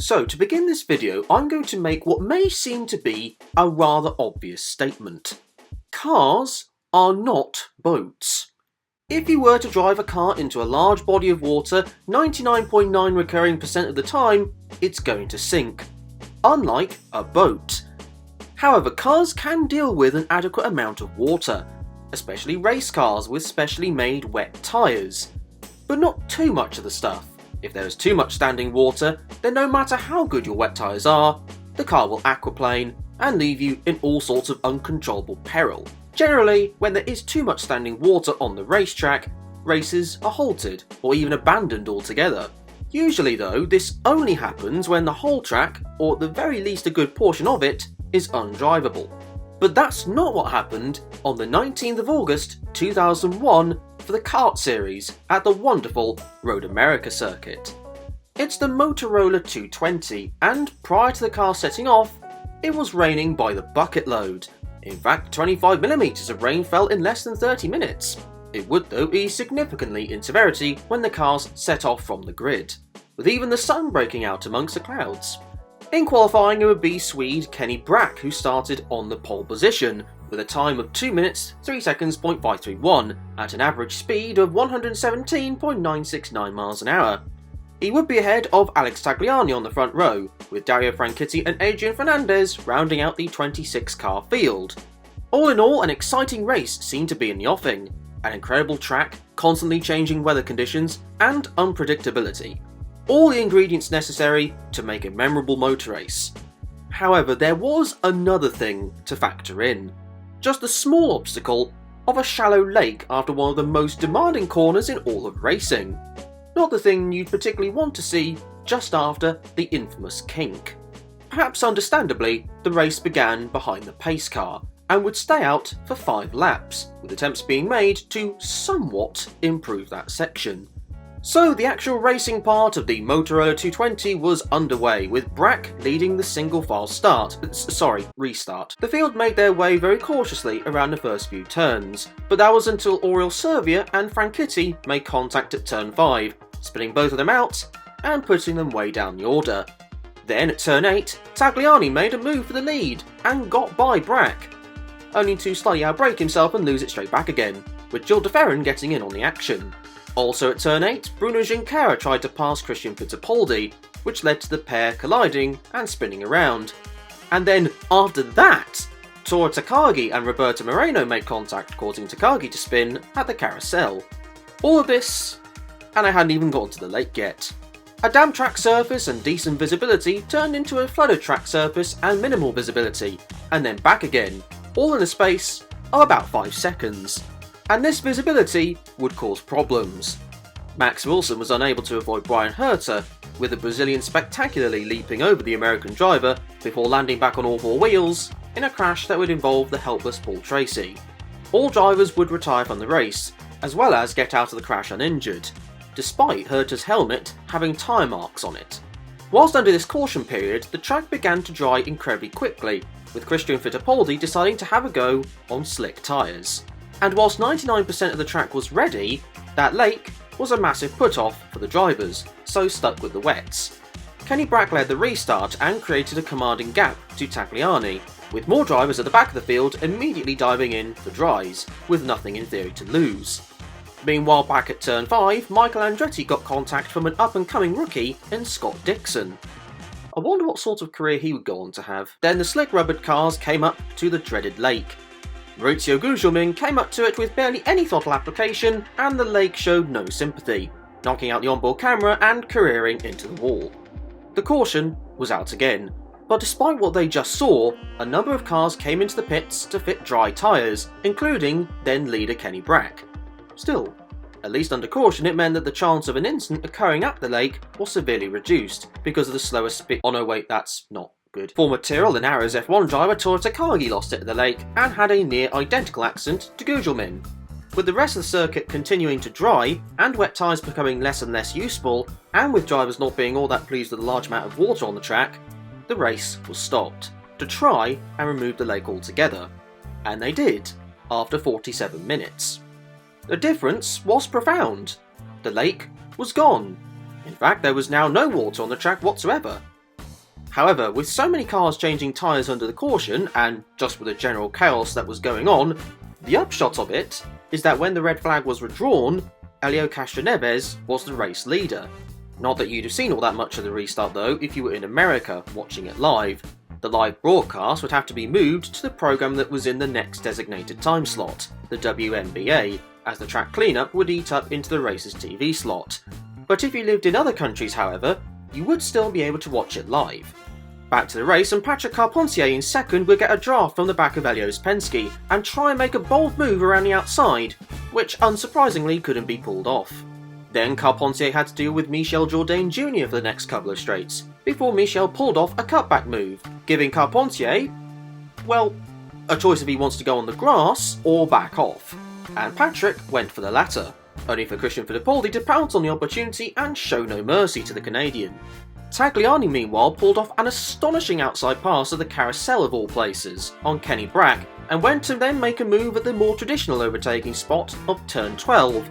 So to begin this video, I'm going to make what may seem to be a rather obvious statement. Cars are not boats. If you were to drive a car into a large body of water, 99.9% recurring of the time, it's going to sink. Unlike a boat. However, cars can deal with an adequate amount of water, especially race cars with specially made wet tyres. But not too much of the stuff. If there is too much standing water, then no matter how good your wet tyres are, the car will aquaplane and leave you in all sorts of uncontrollable peril. Generally, when there is too much standing water on the racetrack, races are halted or even abandoned altogether. Usually though, this only happens when the whole track, or at the very least a good portion of it, is undriveable. But that's not what happened on the 19th of August 2001 for the kart series at the wonderful Road America circuit. It's the Motorola 220, and prior to the car setting off, it was raining by the bucket load. In fact, 25mm of rain fell in less than 30 minutes. It would though ease significantly in severity when the cars set off from the grid, with even the sun breaking out amongst the clouds. In qualifying, it would be Swede Kenny Brack who started on the pole position, with a time of 2 minutes 3 seconds .531 at an average speed of 117.969 miles an hour. He would be ahead of Alex Tagliani on the front row, with Dario Franchitti and Adrian Fernandez rounding out the 26-car field. All in all, an exciting race seemed to be in the offing, an incredible track, constantly changing weather conditions, and unpredictability. All the ingredients necessary to make a memorable motor race. However, there was another thing to factor in. Just the small obstacle of a shallow lake after one of the most demanding corners in all of racing. Not the thing you'd particularly want to see just after the infamous kink. Perhaps understandably, the race began behind the pace car and would stay out for 5 laps, with attempts being made to somewhat improve that section. So the actual racing part of the Motorola 220 was underway, with Brack leading the single file restart. The field made their way very cautiously around the first few turns, but that was until Oriol Servia and Franchitti made contact at turn 5, spinning both of them out and putting them way down the order. Then at turn 8, Tagliani made a move for the lead and got by Brack, only to slightly outbrake himself and lose it straight back again, with Gil de Ferran getting in on the action. Also at turn 8, Bruno Junqueira tried to pass Christian Fittipaldi, which led to the pair colliding and spinning around. And then after that, Toru Takagi and Roberto Moreno made contact, causing Takagi to spin at the carousel. All of this, and I hadn't even gotten to the lake yet. A damp track surface and decent visibility turned into a flooded track surface and minimal visibility, and then back again, all in a space of about 5 seconds. And this visibility would cause problems. Max Wilson was unable to avoid Brian Herter, with the Brazilian spectacularly leaping over the American driver before landing back on all 4 wheels in a crash that would involve the helpless Paul Tracy. All drivers would retire from the race, as well as get out of the crash uninjured, despite Herter's helmet having tyre marks on it. Whilst under this caution period, the track began to dry incredibly quickly, with Christian Fittipaldi deciding to have a go on slick tyres. And whilst 99% of the track was ready, that lake was a massive put-off for the drivers, so stuck with the wets. Kenny Brack led the restart and created a commanding gap to Tagliani, with more drivers at the back of the field immediately diving in for dries, with nothing in theory to lose. Meanwhile, back at turn 5, Michael Andretti got contact from an up-and-coming rookie in Scott Dixon. I wonder what sort of career he would go on to have. Then the slick rubbered cars came up to the dreaded lake. Maurizio Gugelmin came up to it with barely any throttle application, and the lake showed no sympathy, knocking out the onboard camera and careering into the wall. The caution was out again, but despite what they just saw, a number of cars came into the pits to fit dry tyres, including then leader Kenny Brack. Still, at least under caution, it meant that the chance of an incident occurring at the lake was severely reduced because of the slower speed. Oh no, wait, that's not good. Former Tyrrell and Arrows F1 driver Toru Takagi lost it at the lake and had a near identical accident to Gugelmin. With the rest of the circuit continuing to dry and wet tyres becoming less and less useful, and with drivers not being all that pleased with the large amount of water on the track, the race was stopped to try and remove the lake altogether. And they did, after 47 minutes. The difference was profound. The lake was gone. In fact, there was now no water on the track whatsoever. However, with so many cars changing tyres under the caution, and just with the general chaos that was going on, the upshot of it is that when the red flag was withdrawn, Helio Castroneves was the race leader. Not that you'd have seen all that much of the restart though if you were in America watching it live. The live broadcast would have to be moved to the programme that was in the next designated time slot, the WNBA, as the track cleanup would eat up into the race's TV slot. But if you lived in other countries, however, you would still be able to watch it live. Back to the race, and Patrick Carpentier in second would get a draft from the back of Helios Penske and try and make a bold move around the outside, which unsurprisingly couldn't be pulled off. Then Carpentier had to deal with Michel Jourdain Jr. for the next couple of straights, before Michel pulled off a cutback move, giving Carpentier, well, a choice if he wants to go on the grass or back off. And Patrick went for the latter, only for Christian Fittipaldi to pounce on the opportunity and show no mercy to the Canadian. Tagliani meanwhile pulled off an astonishing outside pass at the carousel of all places, on Kenny Brack, and went to then make a move at the more traditional overtaking spot of turn 12,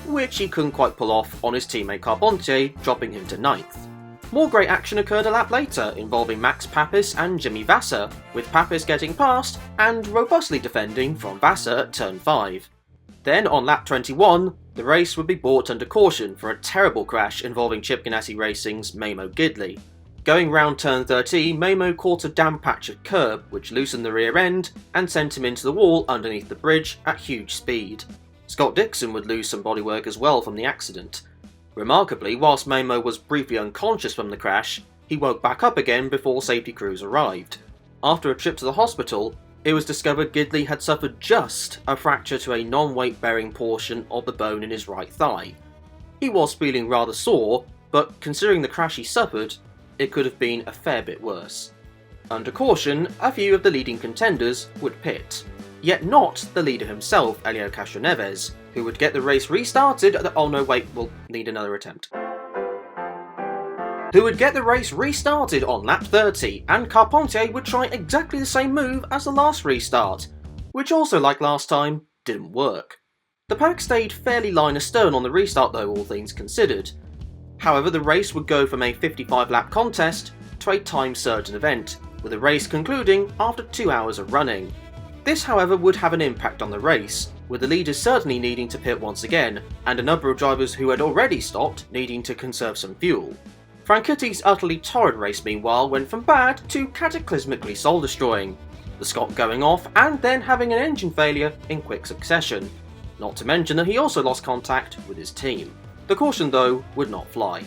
which he couldn't quite pull off on his teammate Carpentier, dropping him to 9th. More great action occurred a lap later, involving Max Papis and Jimmy Vasser, with Papis getting past and robustly defending from Vasser at turn 5. Then on lap 21, the race would be brought under caution for a terrible crash involving Chip Ganassi Racing's Mamo Gidley. Going round turn 13, Mamo caught a damp patch of curb, which loosened the rear end and sent him into the wall underneath the bridge at huge speed. Scott Dixon would lose some bodywork as well from the accident. Remarkably, whilst Mamo was briefly unconscious from the crash, he woke back up again before safety crews arrived. After a trip to the hospital, it was discovered Gidley had suffered just a fracture to a non-weight bearing portion of the bone in his right thigh. He was feeling rather sore, but considering the crash he suffered, it could have been a fair bit worse. Under caution, a few of the leading contenders would pit, yet not the leader himself, Helio Castroneves, who would get the race restarted at the we'll need another attempt. Who would get the race restarted on lap 30, and Carpentier would try exactly the same move as the last restart, which also, like last time, didn't work. The pack stayed fairly line astern on the restart though, all things considered. However, the race would go from a 55-lap contest to a time-certain event, with the race concluding after 2 hours of running. This, however, would have an impact on the race, with the leaders certainly needing to pit once again, and a number of drivers who had already stopped needing to conserve some fuel. Frankitti's utterly torrid race meanwhile went from bad to cataclysmically soul-destroying, the Scot going off and then having an engine failure in quick succession, not to mention that he also lost contact with his team. The caution though would not fly.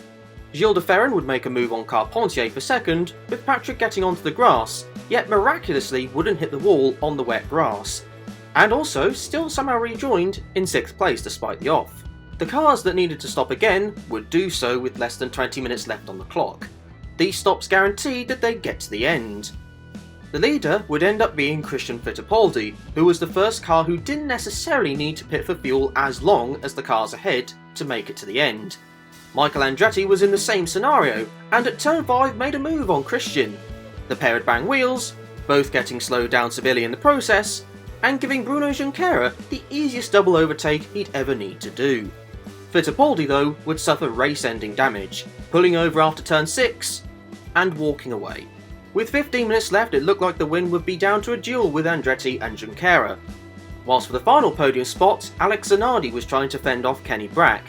Gilles de Ferran would make a move on Carpentier for second, with Patrick getting onto the grass, yet miraculously wouldn't hit the wall on the wet grass, and also still somehow rejoined in 6th place despite the off. The cars that needed to stop again would do so with less than 20 minutes left on the clock. These stops guaranteed that they'd get to the end. The leader would end up being Christian Fittipaldi, who was the first car who didn't necessarily need to pit for fuel as long as the cars ahead to make it to the end. Michael Andretti was in the same scenario, and at turn 5 made a move on Christian. The pair would bang wheels, both getting slowed down severely in the process, and giving Bruno Junqueira the easiest double overtake he'd ever need to do. Fittipaldi though would suffer race-ending damage, pulling over after turn 6 and walking away. With 15 minutes left, it looked like the win would be down to a duel with Andretti and Junqueira. Whilst for the final podium spot, Alex Zanardi was trying to fend off Kenny Brack,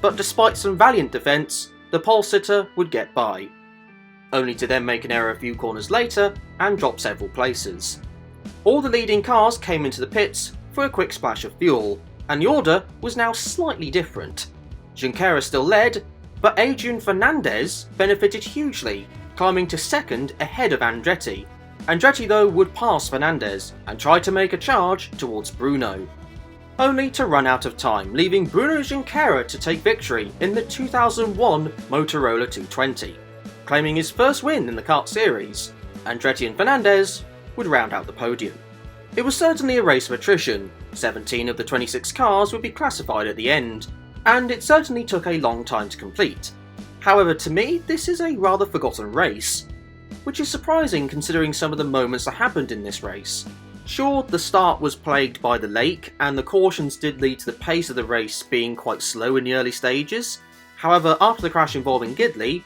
but despite some valiant defence, the pole sitter would get by, only to then make an error a few corners later and drop several places. All the leading cars came into the pits for a quick splash of fuel, and the order was now slightly different. Junqueira still led, but Adrian Fernandez benefited hugely, climbing to second ahead of Andretti. Andretti though would pass Fernandez and try to make a charge towards Bruno, only to run out of time, leaving Bruno Junqueira to take victory in the 2001 Motorola 220, claiming his first win in the kart series. Andretti and Fernandez would round out the podium. It was certainly a race of attrition. 17 of the 26 cars would be classified at the end, and it certainly took a long time to complete. However, to me, this is a rather forgotten race, which is surprising considering some of the moments that happened in this race. Sure, the start was plagued by the lake, and the cautions did lead to the pace of the race being quite slow in the early stages. However, after the crash involving Gidley,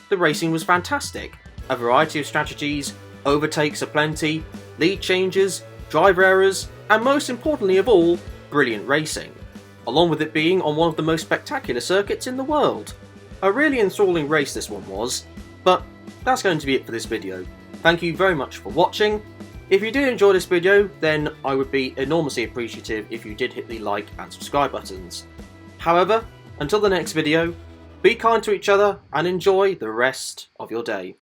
the racing was fantastic, a variety of strategies, overtakes aplenty, lead changes, driver errors, and most importantly of all, brilliant racing, along with it being on one of the most spectacular circuits in the world. A really enthralling race this one was, but that's going to be it for this video. Thank you very much for watching. If you did enjoy this video, then I would be enormously appreciative if you did hit the like and subscribe buttons. However, until the next video, be kind to each other and enjoy the rest of your day.